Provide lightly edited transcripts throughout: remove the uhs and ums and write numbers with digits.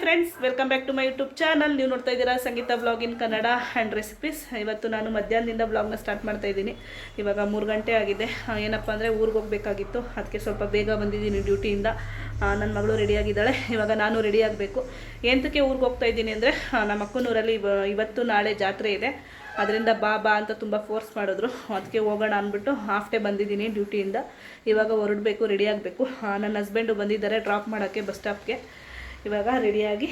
Friends, welcome back to my YouTube channel. ನೀವು ನೋಡ್ತಾ ಇದ್ದೀರಾ Sangeetha blog in Kannada and recipes. ಇವತ್ತು ನಾನು ಮಧ್ಯಾಹ್ನದಿಂದ ಬ್ಲಾಗ್ನ ಸ್ಟಾರ್ಟ್ ಮಾಡ್ತಾ ಇದ್ದೀನಿ. ಇವಾಗ 3 ಗಂಟೆ ಆಗಿದೆ. ಏನಪ್ಪ ಅಂದರೆ ಊರಿಗೆ ಹೋಗಬೇಕಾಗಿತ್ತು, ಅದಕ್ಕೆ ಸ್ವಲ್ಪ ಬೇಗ ಬಂದಿದ್ದೀನಿ ಡ್ಯೂಟಿಯಿಂದ. ನನ್ನ ಮಗಳು ರೆಡಿಯಾಗಿದ್ದಾಳೆ. ಇವಾಗ ನಾನು ರೆಡಿ ಆಗಬೇಕು. ಏನಕ್ಕೆ ಊರಿಗೆ ಹೋಗ್ತಾ ಇದ್ದೀನಿ ಅಂದರೆ ನಮ್ಮ ಅಕ್ಕನೂರಲ್ಲಿ ಇವತ್ತು ನಾಳೆ ಜಾತ್ರೆ ಇದೆ. ಅದರಿಂದ ಬಾ ಅಂತ ತುಂಬ ಫೋರ್ಸ್ ಮಾಡಿದ್ರು. ಅದಕ್ಕೆ ಹೋಗೋಣ ಅಂದ್ಬಿಟ್ಟು ಹಾಫ್ ಡೇ ಬಂದಿದ್ದೀನಿ ಡ್ಯೂಟಿಯಿಂದ. ಇವಾಗ ಹೊರಡಬೇಕು, ರೆಡಿ ಆಗಬೇಕು. ನನ್ನ ಹಸ್ಬೆಂಡು ಬಂದಿದ್ದಾರೆ ಡ್ರಾಪ್ ಮಾಡೋಕ್ಕೆ ಬಸ್ ಸ್ಟಾಪ್ಗೆ. ಇವಾಗ ರೆಡಿಯಾಗಿ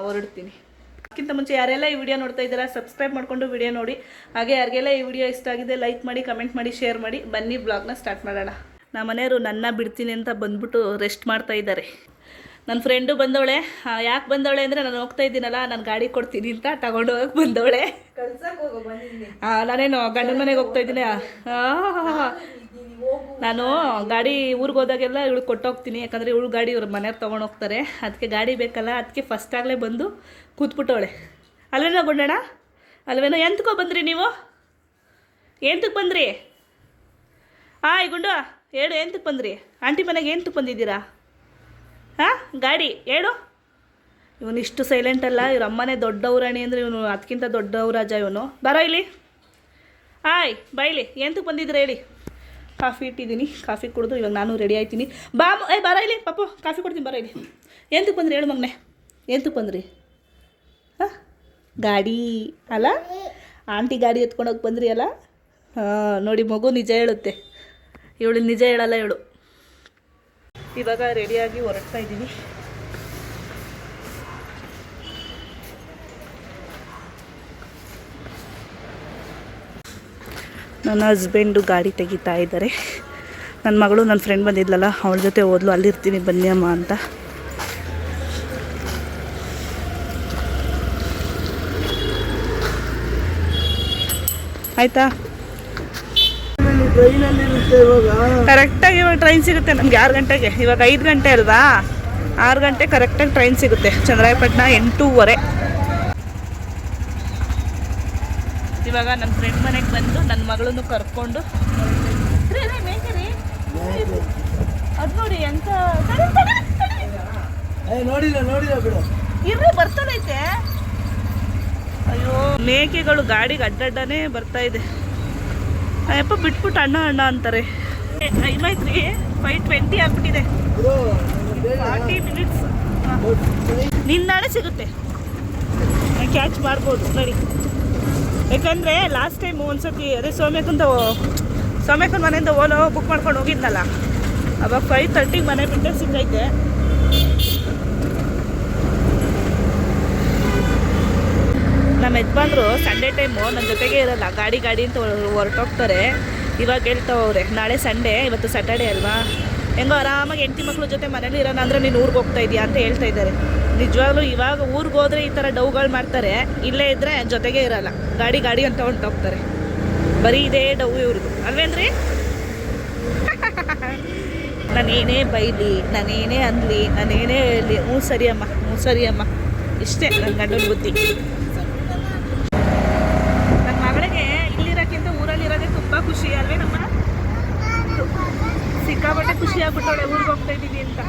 ಹೊರಡ್ತೀನಿ. ಅದಕ್ಕಿಂತ ಮುಂಚೆ ಯಾರೆಲ್ಲ ಈ ವಿಡಿಯೋ ನೋಡ್ತಾ ಇದ್ದೀರಾ ಸಬ್ಸ್ಕ್ರೈಬ್ ಮಾಡಿಕೊಂಡು ವಿಡಿಯೋ ನೋಡಿ. ಹಾಗೆ ಯಾರಿಗೆಲ್ಲ ಈ ವಿಡಿಯೋ ಇಷ್ಟ ಆಗಿದೆ ಲೈಕ್ ಮಾಡಿ, ಕಮೆಂಟ್ ಮಾಡಿ, ಶೇರ್ ಮಾಡಿ. ಬನ್ನಿ ಬ್ಲಾಗ್ನ ಸ್ಟಾರ್ಟ್ ಮಾಡೋಣ. ನಮ್ಮ ಮನೆಯವರು ನನ್ನ ಬಿಡ್ತೀನಿ ಅಂತ ಬಂದ್ಬಿಟ್ಟು ರೆಸ್ಟ್ ಮಾಡ್ತಾ ಇದ್ದಾರೆ. ನನ್ನ ಫ್ರೆಂಡು ಬಂದವಳೆ. ಯಾಕೆ ಬಂದವಳೆ ಅಂದರೆ ನಾನು ಹೋಗ್ತಾ ಇದ್ದೀನಲ್ಲ, ನಾನು ಗಾಡಿ ಕೊಡ್ತೀನಿ ಅಂತ ತಗೊಂಡು ಹೋಗಕ್ಕೆ ಬಂದವಳೆ. ನಾನೇನು ಗಂಡನ ಮನೆಗೆ ಹೋಗ್ತಾ ಇದ್ದೀನಿ. ನಾನು ಗಾಡಿ ಊರಿಗೆ ಹೋದಾಗೆಲ್ಲ ಇವಳು ಕೊಟ್ಟೋಗ್ತೀನಿ. ಯಾಕಂದರೆ ಇವಳು ಗಾಡಿ ಇವ್ರ ಮನೆಯವ್ರು ತೊಗೊಂಡು ಹೋಗ್ತಾರೆ. ಅದಕ್ಕೆ ಗಾಡಿ ಬೇಕಲ್ಲ, ಅದಕ್ಕೆ ಫಸ್ಟಾಗಲೇ ಬಂದು ಕೂತ್ಬಿಟ್ಟವಳೆ. ಅಲ್ವೇನೋ ಗುಂಡಣ್ಣ, ಅಲ್ವೇನೋ? ಎಂತಕ್ಕೋ ಬಂದ್ರಿ ನೀವು? ಎಂತಕ್ಕೆ ಬಂದ್ರಿ? ಈ ಗುಂಡು ಹೇಳು, ಎಂತಕ್ಕೆ ಬಂದ್ರಿ? ಆಂಟಿ ಮನೆಗೆ ಎಂತಕ್ಕೆ ಬಂದಿದ್ದೀರಾ? ಗಾಡಿ ಹೇಳು. ಇವನು ಇಷ್ಟು ಸೈಲೆಂಟ್ ಅಲ್ಲ. ಇವ್ರ ಅಮ್ಮನೇ ದೊಡ್ಡವರಾಣಿ ಅಂದರೆ ಇವನು ಅದಕ್ಕಿಂತ ದೊಡ್ಡವರಾಜ ಇವನು. ಬರೋ ಇಲ್ಲಿ. ಬೈಲಿ, ಎಂತಕ್ಕೆ ಬಂದಿದ್ದೀರಾ ಹೇಳಿ. ಕಾಫಿ ಇಟ್ಟಿದ್ದೀನಿ, ಕಾಫಿ ಕುಡಿದು ಇವಾಗ ನಾನು ರೆಡಿ ಆಯ್ತೀನಿ. ಬರೋ ಇಲ್ಲಿ ಪಾಪು, ಕಾಫಿ ಕೊಡ್ತೀನಿ, ಬರೋ ಇಲ್ಲಿ. ಎಂತಕ್ಕೆ ಬಂದ್ರಿ ಹೇಳು ಮಗನೆ, ಎಂತಕ್ಕೆ ಬಂದ್ರಿ? ಗಾಡಿ ಅಲ್ಲ, ಆಂಟಿ ಗಾಡಿ ಎತ್ಕೊಂಡೋಗಿ ಬಂದ್ರಿ ಅಲ್ಲ. ನೋಡಿ, ಮಗು ನಿಜ ಹೇಳುತ್ತೆ. ಇವಳು ನಿಜ ಹೇಳಲ್ಲ ಇವಳು. ಇವಾಗ ರೆಡಿಯಾಗಿ ಹೊರಡ್ತಾ ಇದ್ದೀನಿ. ನನ್ನ ಹಸ್ಬೆಂಡು ಗಾಡಿ ತೆಗಿತಾ ಇದ್ದಾರೆ. ನನ್ನ ಮಗಳು, ನನ್ನ ಫ್ರೆಂಡ್ ಬಂದಿದ್ಲಲ್ಲ, ಅವಳ ಜೊತೆ ಹೋದ್ಲು. ಅಲ್ಲಿರ್ತೀನಿ ಬನ್ನಿ ಅಮ್ಮ ಅಂತ. ಆಯಿತಾ? ಕರೆಕ್ಟಾಗಿ ಇವಾಗ ಟ್ರೈನ್ ಸಿಗುತ್ತೆ ನಮ್ಗೆ 6 ಗಂಟೆಗೆ. ಇವಾಗ 5 ಗಂಟೆ ಅಲ್ವಾ? 6 ಗಂಟೆ ಕರೆಕ್ಟಾಗಿ ಟ್ರೈನ್ ಸಿಗುತ್ತೆ. ಚಂದ್ರಾಯಪಟ್ಟಣ 8:15. ಇವಾಗ ನನ್ನ ಫ್ರೆಂಡ್ ಮನೆಗೆ ಬಂದು ನನ್ನ ಮಗಳನ್ನು ಕರ್ಕೊಂಡು ಅದು ನೋಡಿ ಎಂತ ಇರ್ರಿ ಬರ್ತದೈತೆ. ಅಯ್ಯೋ, ಮೇಕೆಗಳು ಗಾಡಿಗೆ ಅಡ್ಡಡ್ಡನೇ ಬರ್ತಾ ಇದೆ. ಅಯ್ಯಪ್ಪ ಬಿಟ್ಬಿಟ್ಟು ಅಣ್ಣ ಅಂತಾರೆ. ಟೈಮ್ ಆಯ್ತು ರೀ, 5:20 ಆಗ್ಬಿಟ್ಟಿದೆ. 40 ಮಿನಿಟ್ಸ್. ನಿನ್ನಾಳೆ ಸಿಗುತ್ತೆ, ಕ್ಯಾಚ್ ಮಾಡ್ಬೋದು ನೋಡಿ. ಯಾಕಂದರೆ ಲಾಸ್ಟ್ ಟೈಮ್ ಒಂದ್ಸತಿ ಅದೇ ಸೌಮ್ಯಕ್ಕನ ಮನೆಯಿಂದ ಓಲೋ ಬುಕ್ ಮಾಡ್ಕೊಂಡು ಹೋಗಿದ್ನಲ್ಲ, ಅವಾಗ 5:30 ಮನೆ ಬಿಟ್ಟೆ ಸಿಕ್ಕೈತೆ. ನಮ್ಮ ಯಜಮಾನ್ರು ಸಂಡೇ ಟೈಮು ನನ್ನ ಜೊತೆಗೆ ಇರಲ್ಲ, ಗಾಡಿ ಅಂತ ಹೊರಟೋಗ್ತಾರೆ. ಇವಾಗ ಹೇಳ್ತಾವ್ರೆ ನಾಳೆ ಸಂಡೇ, ಇವತ್ತು ಸ್ಯಾಟರ್ಡೇ ಅಲ್ವಾ, ಹೆಂಗೋ ಆರಾಮಾಗಿ ಹೆಂಡತಿ ಮಕ್ಳ ಜೊತೆ ಮನೇಲಿ ಇರೋಣ ಅಂದರೆ ನೀನು ಊರಿಗೆ ಹೋಗ್ತಾ ಇದೆಯಾ ಅಂತ ಹೇಳ್ತಾ ಇದ್ದಾರೆ. ನಿಜವಾಗ್ಲೂ ಇವಾಗ ಊರಿಗೆ ಹೋದರೆ ಈ ಥರ ಡೌಗಳು ಮಾಡ್ತಾರೆ. ಇಲ್ಲೇ ಇದ್ದರೆ ಜೊತೆಗೆ ಇರಲ್ಲ, ಗಾಡಿ ಅಂತ ಹೊಂಟೋಗ್ತಾರೆ. ಬರೀ ಇದೇ ಡವ್ ಇವ್ರದ್ದು ಅಲ್ವೇನ್ರಿ? ನಾನೇನೇ ಬೈಲಿ, ನಾನೇನೇ ಅನ್ಲಿ, ನಾನೇನೇ ಹೇಳಲಿ, ಹ್ಞೂ ಸರಿ ಅಮ್ಮ ಇಷ್ಟೇ ನನ್ನ ಗಂಡನ ಬುದ್ಧಿ. ನನ್ನ ಮಗಳಿಗೆ ಇಲ್ಲಿರೋಕ್ಕಿಂತ ಊರಲ್ಲಿರೋದೇ ತುಂಬ ಖುಷಿ ಅಲ್ವೇ ನಮ್ಮ? ಸಿಕ್ಕಾಪಟ್ಟೆ ಖುಷಿ ಆಗ್ಬಿಟ್ಟವಳೆ ಊರಿಗೆ ಹೋಗ್ತಾ ಇದ್ದೀವಿ ಅಂತ.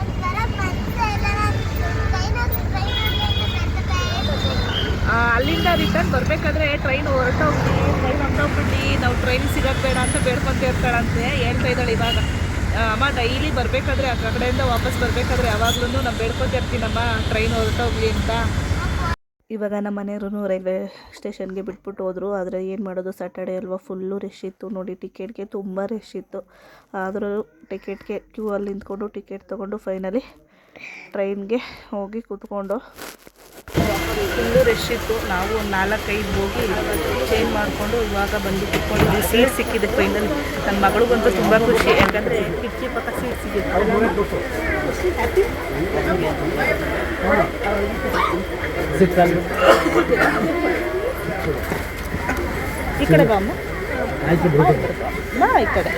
ಅಲ್ಲಿಂದ ರಿಟರ್ನ್ ಬರಬೇಕಾದ್ರೆ ಟ್ರೈನ್ ಹೊರಟೋಗ್ಬಿಟ್ಟು ನಾವು ಟ್ರೈನ್ ಸಿಗೋದು ಬೇಡ ಅಂತ ಬೇಡ್ಕೊಂತ ಇರ್ತಾಳಂತೆ. ಹೇಳ್ತಾ ಇದ್ದಾಳೆ ಇವಾಗ, ಅಮ್ಮ ಡೈಲಿ ಬರಬೇಕಾದ್ರೆ ಆ ಕಡೆಯಿಂದ ವಾಪಸ್ ಬರಬೇಕಾದ್ರೆ ಯಾವಾಗ್ಲೂ ನಾವು ಬೇಡ್ಕೊತ ಇರ್ತೀನಮ್ಮ ಟ್ರೈನ್ ಹೊರಟೋಗ್ಲಿ ಅಂತ. ಇವಾಗ ನಮ್ಮ ಮನೆಯವರು ರೈಲ್ವೆ ಸ್ಟೇಷನ್ಗೆ ಬಿಟ್ಬಿಟ್ಟು ಹೋದರು. ಆದರೆ ಏನು ಮಾಡೋದು, ಸ್ಯಾಟರ್ಡೇ ಅಲ್ವಾ, ಫುಲ್ಲು ರಶ್ ಇತ್ತು ನೋಡಿ. ಟಿಕೆಟ್ಗೆ ತುಂಬ ರಶ್ ಇತ್ತು. ಆದರೂ ಟಿಕೆಟ್ಗೆ ಕ್ಯೂ ಅಲ್ಲಿ ನಿಂತ್ಕೊಂಡು ಟಿಕೆಟ್ ತೊಗೊಂಡು ಫೈನಲಿ ಟ್ರೈನ್ಗೆ ಹೋಗಿ ಕೂತ್ಕೊಂಡು, ಫುಲ್ಲು ರಶ್ ಇತ್ತು. ನಾವು ಒಂದು 4-5 ಹೋಗಿ ಚೇಂಜ್ ಮಾಡಿಕೊಂಡು ಇವಾಗ ಬಂದು ಕೂತ್ಕೊಂಡಿದ್ವಿ. ಸೀಟ್ ಸಿಕ್ಕಿದೆ ಫೈನಲಿ. ನನ್ನ ಮಗಳಿಗಂತೂ ತುಂಬ ಖುಷಿ, ಯಾಕಂದರೆ ಕಿಟಕಿ ಪಕ್ಕ ಸೀಟ್ ಸಿಕ್ಕಿದೆ. ಈ ಕಡೆ ಬಾಮ್ಮ, ಬಾ ಈ ಕಡೆ.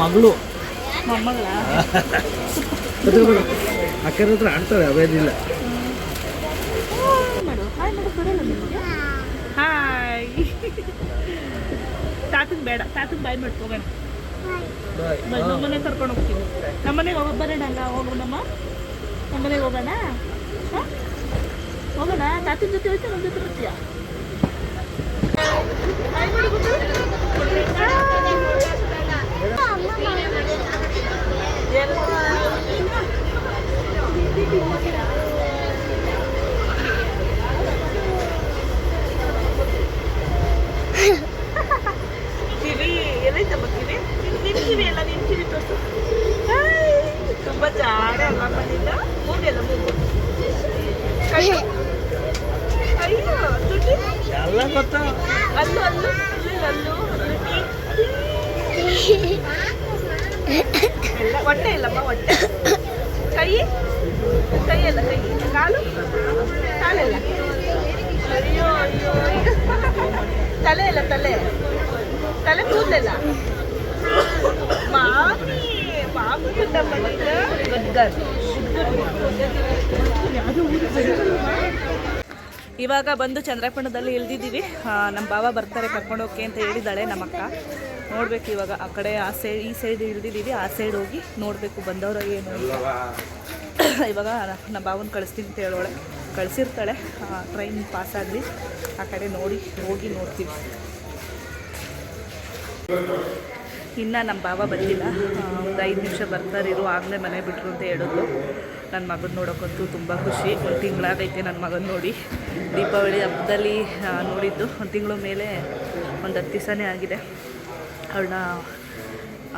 ಮಗಳು ಮೊಮ್ಮಗಳ ಅಕ್ಕನ ಹತ್ರ ಆಡ್ತಾರೆ, ಅವೇನಿಲ್ಲ. ಹಾಯ್ ತಾತನ ಬೇಡ, ತಾತನ ಬಾಯ್ ಮಾಡ್ಕೋಗೋಣ. ನಮ್ಮನೆ ಕರ್ಕೊಂಡು ಹೋಗ್ತೀವಿ. ನಮ್ಮನೆಗೆ ಹೋಗೋಣ, ಅಲ್ಲ ಹೋಗೋಣಮ್ಮ, ನಮ್ಮನೆಗೆ ಹೋಗೋಣ. ಹಾಂ ಹೋಗೋಣ. ತಾತನ ಜೊತೆ ಹೋಯ್ತಾ ನಮ್ಮ ಜೊತೆ ಬರ್ತೀಯ? ಕಿವಿ ಎಲ್ಲೈತಮ್ಮ? ಕಿವಿ ನಿನ್ನ ಕಿವಿ ಎಲ್ಲ ನಿನ್ನ ಕಿವಿ ತೋರಿಸು. ತುಂಬ ಜಾಡ ಅಲ್ಲಮ್ಮ ನಿನ್ನ. ಮೂಗೆಲ್ಲ ಮೂಗು. ಅಯ್ಯೋ ತುಟಿ ಎಲ್ಲ ಗೊತ್ತಾ? ಅಲ್ಲು ಅಲ್ಲು ಅಲ್ಲು ಎಲ್ಲ ಹೊಟ್ಟೆ ಇಲ್ಲಮ್ಮ, ಹೊಟ್ಟೆ. ಕೈ ಕೈಯಲ್ಲ, ಕೈ ಕಾಲು ಕಾಲೆಲ್ಲ. ಅಯ್ಯೋ ಅಯ್ಯೋ. ತಲೆ ಇಲ್ಲ, ತಲೆ ತಲೆ ಕೂದಲೆಲ್ಲ. ಮಾಮಿ ಮಾಮಿ ಗುಡ್ಡಮ್ಮ ನೀನು. ಗುಡ್ಗರ್. ಇವಾಗ ಬಂದು ಚಂದ್ರಪಟ್ಟಣದಲ್ಲಿ ಇಳಿದಿದ್ದೀವಿ. ನಮ್ಮ ಬಾವ ಬರ್ತಾರೆ ಕರ್ಕೊಂಡೋಗಿ ಅಂತ ಹೇಳಿದ್ದಾಳೆ ನಮ್ಮಕ್ಕ. ನೋಡಬೇಕು ಇವಾಗ ಆ ಕಡೆ ಆ ಸೈಡ್ ಈ ಸೈಡ್ ಇಳಿದಿದ್ದೀವಿ. ಆ ಸೈಡ್ ಹೋಗಿ ನೋಡಬೇಕು ಬಂದವರು ಏನು ಅಂತ. ಇವಾಗ ನಮ್ಮ ಬಾವನ ಕಳಿಸ್ತೀನಿ ಅಂತ ಹೇಳೋಳೆ, ಕಳಿಸಿರ್ತಾಳೆ. ಟ್ರೈನ್ ಪಾಸ್ ಆಗಲಿ ಆ ಕಡೆ ನೋಡಿ ಹೋಗಿ ನೋಡ್ತೀವಿ. ಇನ್ನು ನಮ್ಮ ಬಾವ ಬಂದಿಲ್ಲ, ಒಂದು 5 ನಿಮಿಷ ಬರ್ತಾರಿರು, ಆಗಲೇ ಮನೆ ಬಿಟ್ಟರು ಅಂತ ಹೇಳಿದ್ರು. ನನ್ನ ಮಗನ ನೋಡೋಕ್ಕಂತೂ ತುಂಬ ಖುಷಿ. ಒಂದು ತಿಂಗಳಾಗೈತೆ ನನ್ನ ಮಗನ ನೋಡಿ. ದೀಪಾವಳಿ ಹಬ್ಬದಲ್ಲಿ ನೋಡಿದ್ದು, ಒಂದು ತಿಂಗಳ ಮೇಲೆ ಒಂದು 10 ದಿವಸನೇ ಆಗಿದೆ. ಅವಳನ್ನ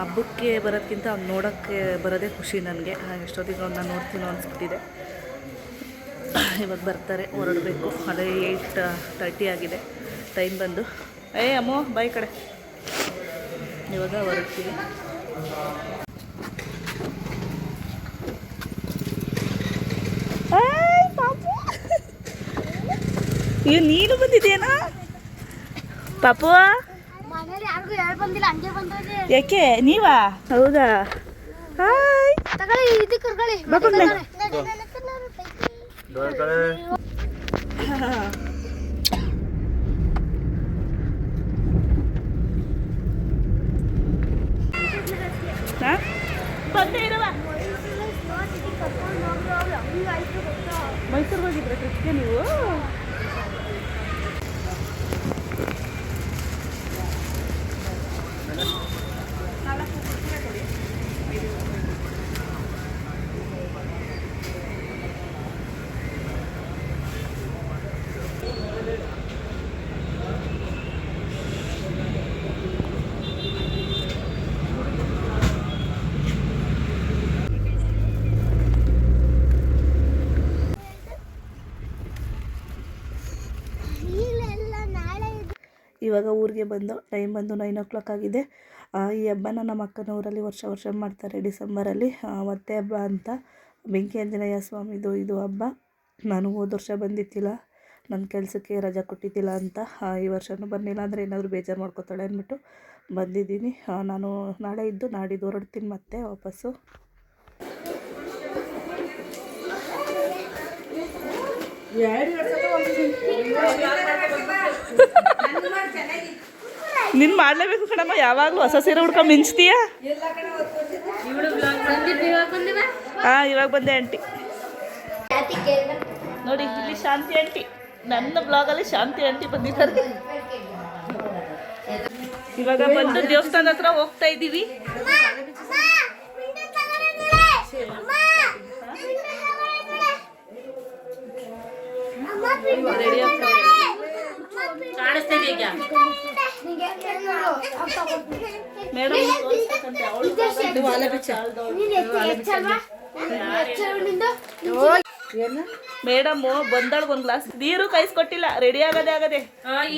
ಹಬ್ಬಕ್ಕೆ ಬರೋದಕ್ಕಿಂತ ಅವ್ನು ನೋಡೋಕ್ಕೆ ಬರೋದೇ ಖುಷಿ ನನಗೆ. ಎಷ್ಟೊತ್ತಿಗೆ ಅವನ್ನ ನೋಡ್ತೀನೋ ಅನಿಸ್ಬಿಟ್ಟಿದೆ. ಇವಾಗ ಬರ್ತಾರೆ, ಹೊರಡಬೇಕು. ಅದೇ 8:30 ಆಗಿದೆ ಟೈಮ್ ಬಂದು. ಅಮ್ಮೋ ಬಾಯ್ ಕಡೆ. ಇವಾಗ ಹೊರಡ್ತೀವಿ. ಅಯ್ಯೋ ನೀನು ಬಂದಿದ್ದೀಯನಾ ಪಾಪು? ಯಾಕೆ ನೀವಾ? ಹೌದಾ? ಹಾಯ್ ಬಂದೇ ಇರುವ. ಮೈಸೂರಿಗೆ ಹೋಗಿದ್ರೆ ಟ್ರಿಪ್ಗೆ ನೀವು? ಇವಾಗ ಊರಿಗೆ ಬಂದು ಟೈಮ್ ಬಂದು 9 o'clock ಆಗಿದೆ. ಈ ಹಬ್ಬನ ನಮ್ಮ ಅಕ್ಕನ ಊರಲ್ಲಿ ವರ್ಷ ಮಾಡ್ತಾರೆ ಡಿಸೆಂಬರಲ್ಲಿ. ಮತ್ತೆ ಹಬ್ಬ ಅಂತ ಬೆಂಕಿ ಆಂಜನೇಯ ಸ್ವಾಮಿದು ಇದು ಹಬ್ಬ. ನಾನು ಹೋದ ವರ್ಷ ಬಂದಿತ್ತಿಲ್ಲ, ನನ್ನ ಕೆಲಸಕ್ಕೆ ರಜಾ ಕೊಟ್ಟಿದ್ದಿಲ್ಲ ಅಂತ. ಈ ವರ್ಷವೂ ಬರಲಿಲ್ಲ ಅಂದರೆ ಏನಾದರೂ ಬೇಜಾರು ಮಾಡ್ಕೋತಾಳೆ ಅಂದ್ಬಿಟ್ಟು ಬಂದಿದ್ದೀನಿ. ನಾನು ನಾಳೆ ಇದ್ದು ನಾಡಿದ್ದು ಹೊರಡ್ತೀನಿ ಮತ್ತೆ ವಾಪಸ್ಸು. ನೀನು ಮಾಡಲೇಬೇಕು ಕಣಮ್ಮ, ಯಾವಾಗಲೂ ಹೊಸ ಸೀರೆ ಹುಡ್ಕೊಂಡು ಮಿಂಚ್ತೀಯ. ಇವಾಗ ಬಂದೆ ಆಂಟಿ. ನೋಡಿ ಇಲ್ಲಿ ಶಾಂತಿ ಆಂಟಿ, ನನ್ನ ಬ್ಲಾಗಲ್ಲಿ ಶಾಂತಿ ಆಂಟಿ ಬಂದಿದ್ದಾರೆ. ಇವಾಗ ಬಂದು ದೇವಸ್ಥಾನ ಹತ್ರ ಹೋಗ್ತಾ ಇದ್ದೀವಿ. ರೆಡಿ ಆಗ್ತಾ ಮೇಡಮ್ ಬಂದೊಳಗೆ ಒಂದು ಗ್ಲಾಸ್ ನೀರು ಕಾಯಿಸ್ಕೊಟ್ಟಿಲ್ಲ, ರೆಡಿ ಆಗದೆ.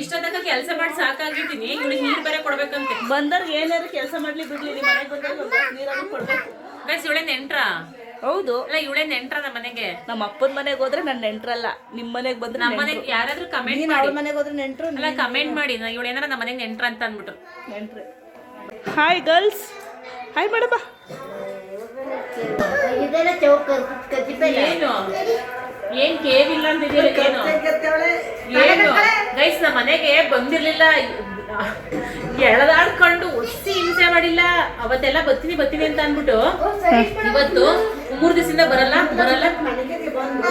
ಇಷ್ಟೊತ್ತಕ ಕೆಲಸ ಮಾಡಿ ಸಾಕಾಗಿದ್ದೀನಿ, ಇವಳಿಗೆ ನೀರು ಬೇರೆ ಕೊಡ್ಬೇಕಂತೆ. ಬಂದವ್ರಿಗೆ ಏನಾದ್ರು ಕೆಲಸ ಮಾಡ್ಲಿ ಬಿಡ್ಲಿ, ನಿಮ್ಮ ಮನೆಗೆ ಬಂದವ್ರಿಗೆ ಒಂದು ಗ್ಲಾಸ್ ನೀರಾದ್ರೂ ಕೊಡ್ಬೇಕು. ಗೈಸ್ ಇವಳೆ ನೆಂಟ್ರ? ಹೌದು. ಅಲ್ಲ ಇವಳೆ ನೆಂಟ್ರ ನಮ್ಮ ಮನೆಗೆ. ನಮ್ಮ ಅಪ್ಪನ ಮನೆಗೆ ಹೋದ್ರೆ ನನ್ನ ನೆಂಟ್ರಲ್ಲ, ನಿಮ್ಮ ಮನೆಗೆ ಬಂದ್ರೆ ನಮ್ಮ ಮನೆಗೆ ಯಾರಾದ್ರೂ ಕಮೆಂಟ್ ಮಾಡಿ. ಮನೆಗೆ ಹೋದ್ರೆ ನೆಂಟ್ರು. ಅಲ್ಲ ಕಮೆಂಟ್ ಮಾಡಿ ಇವಳು ಏನಾರ ನಮ್ಮ ಮನೆಗೆ ನೆಂಟ್ರ ಅಂತ ಅಂದ್ಬಿಟ್ಟು. ನೆಂಟ್ರೆ. ಹಾಯ್ ಗರ್ಲ್ಸ್, ಹಾಯ್ ಮೇಡಮ್ಮ. ಏನು ಏನ್ ಕೇವಿಲ್ಲ ಅಂತಿದ್ದೀರಿ? ಏನು ಗೈಸ್ ನಮ್ಮ ಮನೆಗೆ ಬಂದಿರ್ಲಿಲ್ಲ. ಎಳೆದಾಡ್ಕೊಂಡು ಒಸಿ ಹಿಂಸೆ ಮಾಡಿಲ್ಲ. ಅವತ್ತೆಲ್ಲ ಬರ್ತೀನಿ ಅಂತ ಅನ್ಬಿಟ್ಟು ಇವತ್ತು 3 ದಿವಸದಿಂದ ಬರಲ್ಲ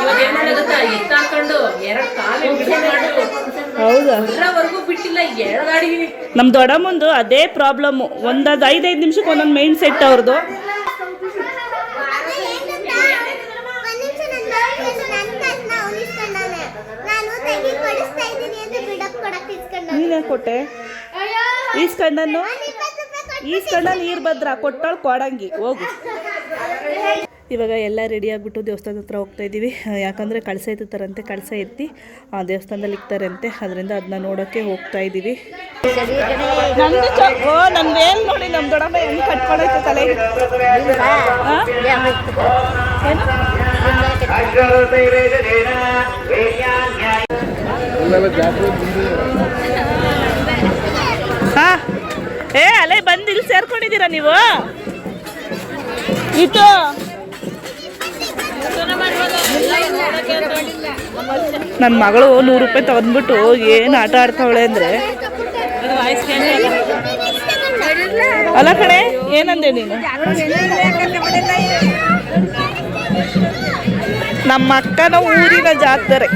ಇವತ್ತು ಏನ್ ಮಾಡೋಗುತ್ತಾ ಎತ್ತಾಕೊಂಡು 2 ಕಾಲು ಹೌದಾ? ಬರೋವರೆಗೂ ಬಿಟ್ಟಿಲ್ಲ, ಎಳೆದಾಡಿದೀನಿ. ನಮ್ಮ ದೊಡ್ಡಮ್ಮಂದು ಅದೇ ಪ್ರಾಬ್ಲಮ್ಮು. ಒಂದೊಂದು 5 ನಿಮಿಷಕ್ಕೆ ಒಂದೊಂದು ಮೈಂಡ್ ಸೆಟ್ ಅವ್ರದ್ದು. ನೀನೇ ಕೊಟ್ಟೆ ಈಸ್ಕಂಡನ್ನು ನೀರು ಭದ್ರ ಕೊಟ್ಟಳು ಕೊಡಂಗಿ ಹೋಗು. ಇವಾಗ ಎಲ್ಲ ರೆಡಿ ಆಗಿಬಿಟ್ಟು ದೇವಸ್ಥಾನದ ಹತ್ರ ಹೋಗ್ತಾ ಇದ್ದೀವಿ. ಯಾಕಂದರೆ ಕಳಸ ಎತ್ತುತ್ತಾರಂತೆ, ಕಳಸ ಎತ್ತಿ ಆ ದೇವಸ್ಥಾನದಲ್ಲಿ ಇಕ್ತಾರಂತೆ. ಅದರಿಂದ ಅದನ್ನ ನೋಡೋಕ್ಕೆ ಹೋಗ್ತಾ ಇದ್ದೀವಿ. ನನ್ನ ವೇಲ್ ನೋಡಿ ನಮ್ಮ ದೊಡ್ಡಮ್ಮ ಹೆಂಗೆ ಕಟ್ಕೊಳಕ್ಕೆ ತಲೆಗೆ. ಹಾಂ ಅಲ್ಲೇ ಬಂದು ಇಲ್ಲಿ ಸೇರ್ಕೊಂಡಿದ್ದೀರಾ ನೀವು? ಇದು ನನ್ನ ಮಗಳು 100 ರೂಪಾಯಿ ತಗೊಂಡ್ಬಿಟ್ಟು ಏನು ಆಟ ಆಡ್ತಾವಳೆ ಅಂದರೆ, ಅಲ್ಲ ಕಣೆ ಏನಂದೆ ನೀನು? ನಮ್ಮ ಅಕ್ಕನ ಊರಿನ ಜಾತ್ರೆ.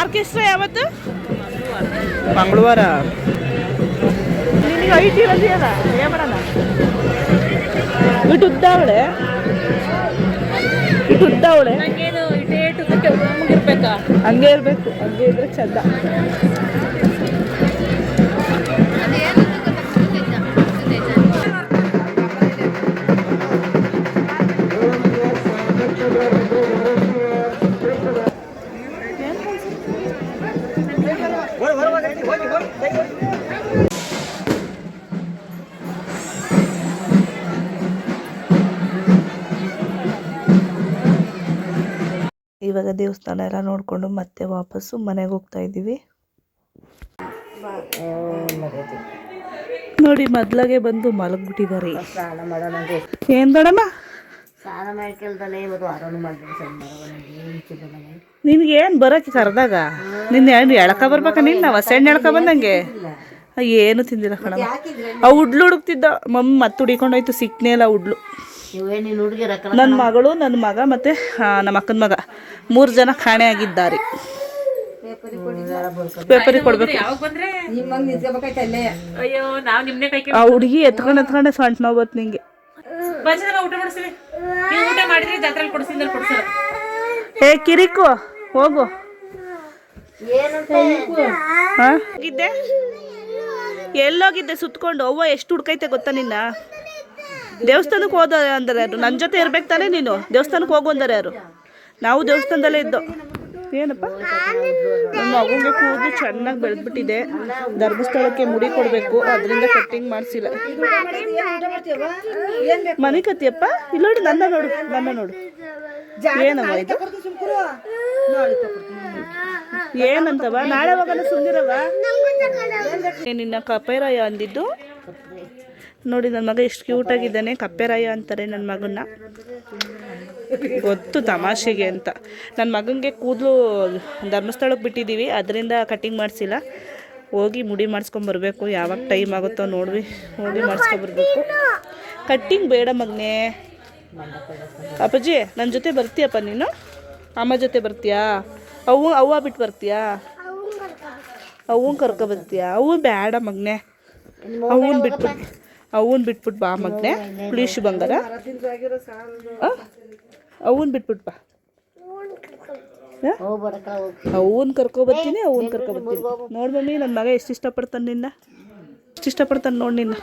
ಆರ್ಕೆಸ್ಟ್ರಾ ಯಾವತ್ತು? ಮಂಗಳವಾರ. ನಿನಗೆ ಐಟಿ ಬಂದಿಯಲ್ಲ ಏಮಡಣ ಇಟ್ಟು ಉದ್ದಾವಳೆ ಹಂಗೆ ಇರ್ಬೇಕು, ಹಂಗೆ ಇದ್ರೆ ಚಂದ. ಇವಾಗ ದೇವಸ್ಥಾನ ಎಲ್ಲ ನೋಡಿಕೊಂಡು ಮತ್ತೆ ವಾಪಸ್ಸು ಮನೆಗೆ ಹೋಗ್ತಾ ಇದ್ದೀವಿ. ನೋಡಿ ಮೊದ್ಲಾಗೆ ಬಂದು ಮಲಗ್ಬಿಟ್ಟಿದ್ದಾರೆ. ಏನ್ ದೊಡಮ್ಮ ನಿನ್ಗೆ ಏನು ಬರೋಕೆ ಕರೆದಾಗ ನಿನ್ನ ಎಳ್ಕ ಬರ್ಬೇಕ? ನಿನ್ನ ಹೊಸೆಣ್ಣೆ ಎಳ್ಕ ಬಂದಂಗೆ ಏನು ತಿಂದಿಲ್ಲ ಕಣಮ್ಮ. ಆ ಉಡ್ಲು ಹುಡುಕ್ತಿದ್ದ ಮಮ್ಮಿ ಮತ್ತೆ ಹುಡಿಕೊಂಡೋಯ್ತು, ಸಿಕ್ನೇ ಇಲ್ಲ ಉಡ್ಲು. ನನ್ನ ಮಗಳು, ನನ್ನ ಮಗ ಮತ್ತು ನಮ್ಮ ಅಕ್ಕನ ಮಗ 3 ಜನ ಕಾಣೆ ಆಗಿದ್ದಾರೆ. ಪೇಪರಿಗೆ ಕೊಡ್ಬೇಕು. ಆ ಹುಡುಗಿ ಎತ್ಕೊಂಡೆ ಸೊಂಟ ನೋವು ಬತ್ತು ನಿಂಗೆ. ಹೇ ಕಿರಿಕು ಹೋಗು. ಹೋಗಿದ್ದೆ ಎಲ್ಲೋಗಿದ್ದೆ ಸುತ್ಕೊಂಡು. ಅವ್ವ ಎಷ್ಟು ಹುಡ್ಕೈತೆ ಗೊತ್ತಾ ನಿನ್ನ? ದೇವಸ್ಥಾನಕ್ಕೆ ಹೋದ ಅಂದರೆ ಯಾರು? ನನ್ನ ಜೊತೆ ಇರ್ಬೇಕು ತಾನೇ ನೀನು? ದೇವಸ್ಥಾನಕ್ಕೆ ಹೋಗು ಅಂದರೆ ಯಾರು? ನಾವು ದೇವಸ್ಥಾನದಲ್ಲೇ ಇದ್ದೋ. ಏನಪ್ಪ ನನ್ನ ಮಗುಗೆ ಕೂದಲು ಚೆನ್ನಾಗಿ ಬೆಳೆದ್ಬಿಟ್ಟಿದೆ. ಧರ್ಮಸ್ಥಳಕ್ಕೆ ಮುಡಿ ಕೊಡಬೇಕು, ಅದರಿಂದ ಕಟ್ಟಿಂಗ್ ಮಾಡಿಸಿಲ್ಲ. ಮನೆ ಕತ್ತಿಯಪ್ಪ ಇಲ್ಲ ನೋಡಿ, ನನ್ನ ನೋಡು ಏನವ ಇದು? ಏನಂತವ? ನಾಳೆ ಹೋಗೋಣ ಸುಂದಿರವ. ನಿನ್ನ ಕಪೇರಾಯ ಅಂದಿದ್ದು ನೋಡಿ. ನನ್ನ ಮಗ ಎಷ್ಟು ಕ್ಯೂಟಾಗಿದ್ದಾನೆ. ಕಪ್ಪೆರಾಯ ಅಂತಾರೆ ನನ್ನ ಮಗನ್ನ. ಗೊತ್ತು ತಮಾಷೆಗೆ ಅಂತ. ನನ್ನ ಮಗನಿಗೆ ಕೂದಲು ಧರ್ಮಸ್ಥಳಕ್ಕೆ ಬಿಟ್ಟಿದ್ದೀವಿ, ಅದರಿಂದ ಕಟ್ಟಿಂಗ್ ಮಾಡಿಸಿಲ್ಲ. ಹೋಗಿ ಮುಡಿ ಮಾಡಿಸ್ಕೊಂಬರ್ಬೇಕು. ಯಾವಾಗ ಟೈಮ್ ಆಗುತ್ತೋ ನೋಡ್ವಿ ಹೋಗಿ ಮಾಡಿಸ್ಕೊಂಬರ್ಬೇಕು. ಕಟ್ಟಿಂಗ್ ಬೇಡ ಮಗನೇ. ಅಪ್ಪಾಜಿ ನನ್ನ ಜೊತೆ ಬರ್ತೀಯಪ್ಪ ನೀನು? ಅಮ್ಮ ಜೊತೆ ಬರ್ತೀಯಾ? ಅವ್ವ ಬಿಟ್ಟು ಬರ್ತೀಯಾ? ಅವ್ವನ ಕರ್ಕೊ ಬರ್ತೀಯಾ? ಅವು ಬೇಡ ಮಗನೇ, ಅವನ್ ಬಿಟ್ಬಿಟ್ಟು ಬಾ ಮಗನೇ. ಪ್ಲೀಸ್ ಬಂಗಾರ, ಅವನ್ ಬಿಟ್ಬಿಟ್ಟು ಬಾ. ಅವನ್ ಕರ್ಕೊಬರ್ತೀನಿ. ನೋಡ್ ಮಮ್ಮಿ, ನನ್ನ ಮಗ ಎಷ್ಟು ಇಷ್ಟಪಡ್ತಾನೆ ನಿನ್ನ, ಎಷ್ಟು ಇಷ್ಟಪಡ್ತಾನೆ ನೋಡಿ ನಿನ್ನ.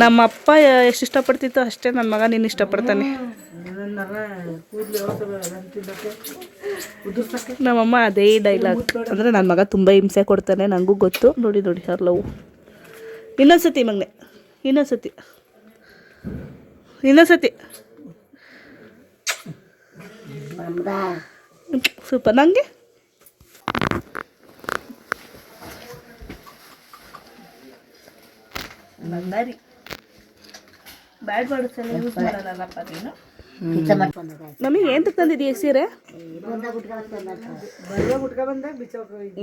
ನಮ್ಮ ಅಪ್ಪ ಎಷ್ಟು ಇಷ್ಟಪಡ್ತಿತ್ತು ಅಷ್ಟೇ ನನ್ನ ಮಗ ನಿನ್ನ ಇಷ್ಟಪಡ್ತಾನೆ. ನಮ್ಮಮ್ಮ ಅದೇ ಡೈಲಾಗ್. ಅಂದರೆ ನನ್ನ ಮಗ ತುಂಬ ಹಿಂಸೆ ಕೊಡ್ತಾನೆ, ನನಗೂ ಗೊತ್ತು. ನೋಡಿ ಅವ್ರ ಲವ್. ಇನ್ನೊಂದ್ಸತಿ ಮಗನೆ, ಇನ್ನೊಂದ್ಸತಿ ಸೂಪರ್. ನನಗೆ ಬಂಗಾರಿ ಬ್ಯಾಡ್ ಬಾರ್ಡ್ಸ್ ಎಲ್ಲ ಯೂಸ್ ಮಾಡಲ್ಲಪ್ಪ ನೀನು. ಮಮ್ಮಿ ಏನು ತಂದಿದ್ದೀಯ ಈ ಸೀರೆ?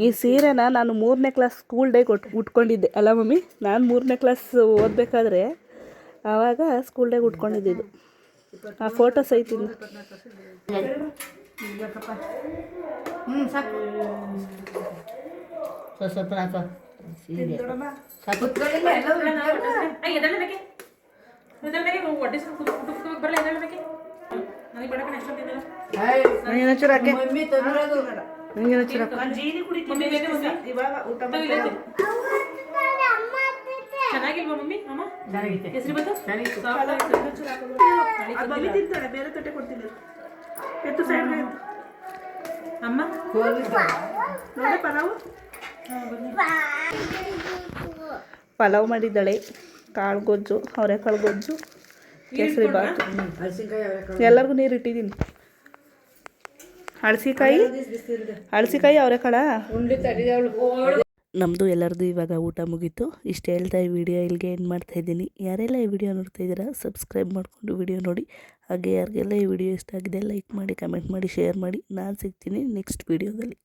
ಈ ಸೀರೆನ ನಾನು 3ನೇ ಕ್ಲಾಸ್ ಸ್ಕೂಲ್ ಡೇ ಉಟ್ಕೊಂಡಿದ್ದೆ ಅಲ್ಲ ಮಮ್ಮಿ? ನಾನು 3ನೇ ಕ್ಲಾಸ್ ಓದಬೇಕಾದ್ರೆ ಆವಾಗ ಸ್ಕೂಲ್ ಡೇಗೆ ಉಟ್ಕೊಂಡಿದ್ದು. ಆ ಫೋಟೋಸ್ ಐತಿ. ಚೆನ್ನಾಗಿಲ್ವಾ ಮಮ್ಮಿ? ಅಮ್ಮ ಹೆಸರು ಬಂತು ಬೇರೆ ತಟ್ಟೆ ಕೊಡ್ತೀನಿ ಎತ್ತು ಸೈಡ್ ಅಮ್ಮ. ಪಲಾವ್ ಮಾಡಿದ್ದಾಳೆ, ಕಾಳು ಗೊಜ್ಜು, ಅವರೆಕಾಳು ಗೊಜ್ಜು, ಕೇಸರಿ ಬಾತು. ಎಲ್ಲರಿಗೂ ನೀರು ಇಟ್ಟಿದ್ದೀನಿ. ಹಳಸಿಕಾಯಿ ಅವರೆಕಾಳ ನಮ್ಮದು ಎಲ್ಲರದು ಇವಾಗ ಊಟ ಮುಗೀತು. ಇಷ್ಟು ಹೇಳ್ತಾ ಈ ವಿಡಿಯೋ ಇಲ್ಲಿಗೆ ಎಂಡ್ ಮಾಡ್ತಾಯಿದ್ದೀನಿ. ಯಾರೆಲ್ಲ ಈ ವಿಡಿಯೋ ನೋಡ್ತಾ ಇದ್ದೀರಾ ಸಬ್ಸ್ಕ್ರೈಬ್ ಮಾಡಿಕೊಂಡು ವಿಡಿಯೋ ನೋಡಿ. ಹಾಗೆ ಯಾರಿಗೆಲ್ಲ ಈ ವಿಡಿಯೋ ಇಷ್ಟ ಆಗಿದೆ ಲೈಕ್ ಮಾಡಿ, ಕಮೆಂಟ್ ಮಾಡಿ, ಶೇರ್ ಮಾಡಿ. ನಾನು ಸಿಗ್ತೀನಿ ನೆಕ್ಸ್ಟ್ ವಿಡಿಯೋದಲ್ಲಿ.